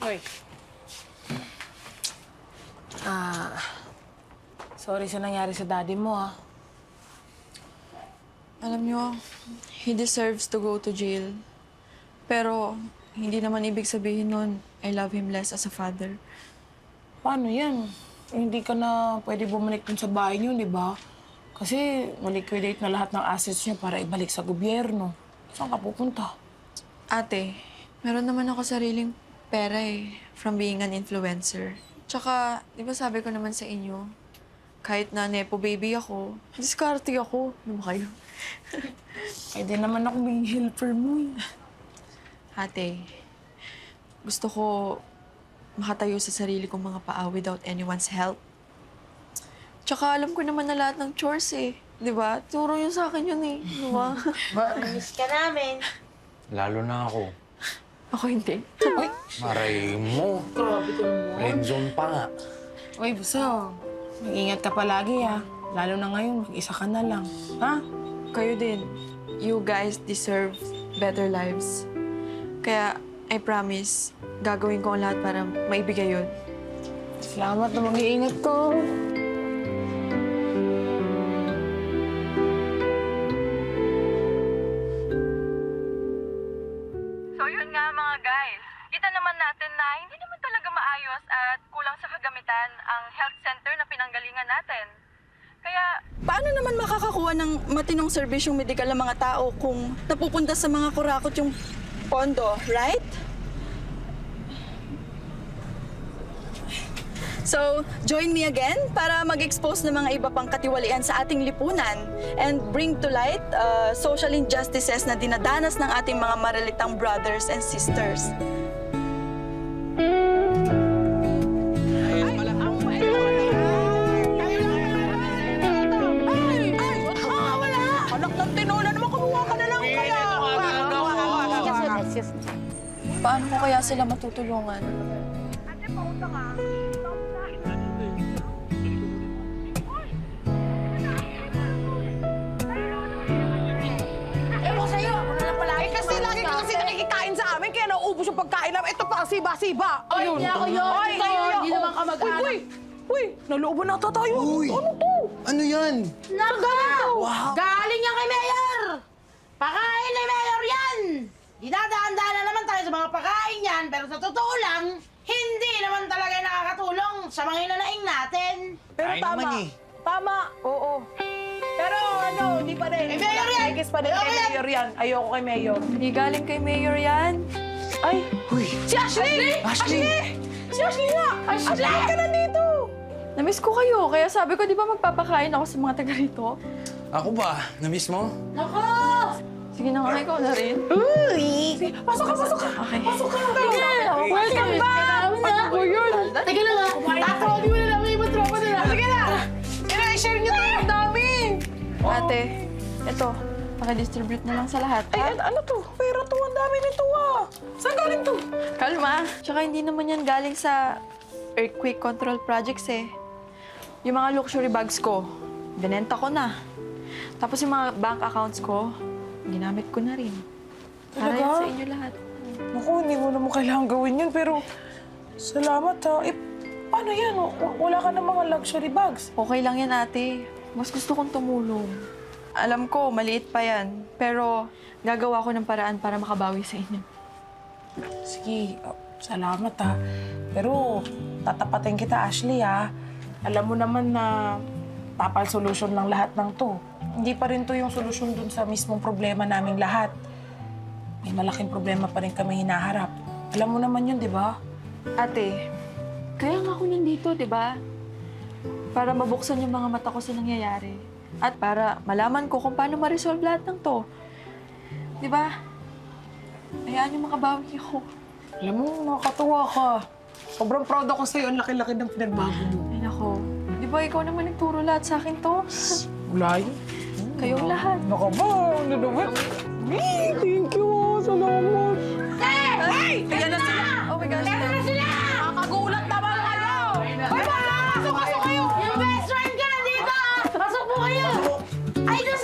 Hoy. Sorry sa nangyari sa daddy mo, ah. Alam niyo, he deserves to go to jail. Pero hindi naman ibig sabihin nun, I love him less as a father. Paano yan? Hindi ka na pwede bumalik dun sa bahay niyo, di ba? Kasi maliquidate na lahat ng assets niyo para ibalik sa gobyerno. Saan ka pupunta? Ate, meron naman ako sariling pera from being an influencer. Tsaka, di ba sabi ko naman sa inyo, kahit na nepo baby ako, diskarte ako. Ano ba kayo? Pwede naman ako maging helper mo, eh. Ate, gusto ko makatayo sa sarili kong mga paa without anyone's help. Tsaka alam ko naman na lahat ng chores Di ba? Turo yun sa akin yun Di ba? Miss ka namin. Lalo na ako. Ako hindi. Uy! Maray mo. Grabe ka naman. Red zone pa nga. Uy, Buso. Mag-ingat ka palagi, ah. Lalo na ngayon, mag-isa ka na lang. Ha? Kayo din. You guys deserve better lives. Kaya, I promise, gagawin ko ang lahat para maibigay yun. Salamat na mag-iingat ko. So yun nga mga guys, kita naman natin na hindi naman talaga maayos at kulang sa kagamitan ang health center na pinanggalingan natin. Kaya Paano naman makakakuha ng matinong serbisyong medikal ng mga tao kung napupunta sa mga kurakot yung pondo, right? So, join me again para mag-expose ng mga iba pang katiwalian sa ating lipunan and bring to light social injustices na dinadanas ng ating mga maralitang brothers and sisters. Paano ko kaya sila matutulungan? Ewan sa'yo, ako na lang palagi. Kasi lagi ka kasi nakikikain sa amin, kaya nauubos yung pagkain namin. Ito pa, siba-siba. Ayun, hindi ako yun. Ay, Ikaw, ay, hindi naman ka mag-anak. Uy, uy, nalooban na tayo. Uy! Ano to? Ano yan? Naka! Galing yan kay Mayor! Pakain ni Mayor yan! Dinadaan-daan na naman tayo sa mga pakain yan, pero sa totoo lang, hindi naman talaga nakakatulong sa mga inanaing natin. Pero Kain tama. naman eh. Tama, oo. Pero ano, hindi pa rin. Kay Mayor yan! Ikis pa rin Ayoko kay yan! Mayor yan. Ayoko kay Mayor. Hindi galing kay Mayor yan. Ay, Uy! si Ashley! Ashley! Si Ashley nga! Ashley, ka na dito! Namiss ko kayo, kaya sabi ko, di ba magpapakain ako sa mga taga rito? Ako ba? Namiss mo? Nako! Sige na nga, ikaw na rin. Uy! Pasok ka, pasok ka! Okay. Pasok ka! Welcome back! Ako yun! Teka lang ha! Tatawagin mo na lang yung tropa nila. Sige na! I-share niyo tayo! Ang dami! Ate, ito, pakidistribute na lang sa lahat, Ay, ha? ano to? Pera to, ang dami nito ah! Saan galing to? Kalma. Tsaka hindi naman yan galing sa earthquake control projects Yung mga luxury bags ko, binenta ko na. Tapos yung mga bank accounts ko, ginamit ko na rin. Para Talaga? yan sa inyo lahat. Naku, hindi mo naman kailangan gawin yun, pero salamat, ha. Eh, paano yan? Wala ka ng mga luxury bags. Okay lang yan, ate. Mas gusto kong tumulong. Alam ko, maliit pa yan. Pero gagawa ko ng paraan para makabawi sa inyo. Sige, salamat, ha. Pero tatapatin kita, Ashley, ha. Alam mo naman na tapal solution lang lahat ng to. Hindi pa rin to yung solusyon dun sa mismong problema naming lahat. May malaking problema pa rin kami hinaharap. Alam mo naman yun, di ba? Ate, kaya nga ako nandito, di ba? Para mabuksan yung mga mata ko sa nangyayari. At para malaman ko kung paano ma-resolve lahat ng to. Di ba? Hayaan yung makabawi ako. Alam mo, nakakatuwa ka. Sobrang proud ako sa'yo. Ang laki-laki ng pinagbago mo. Ay, nako. Di ba ikaw naman nagturo lahat sa akin to? Wala yun. Kayong lahat. Naka ba? Ano naman? Thank you, salamat. Hey! Ayan na sila! Oh my gosh. Nakakagulat naman kayo! Hoy, pasok kayo! Yung best friend ka na dito! Pasok po kayo! Ay, doon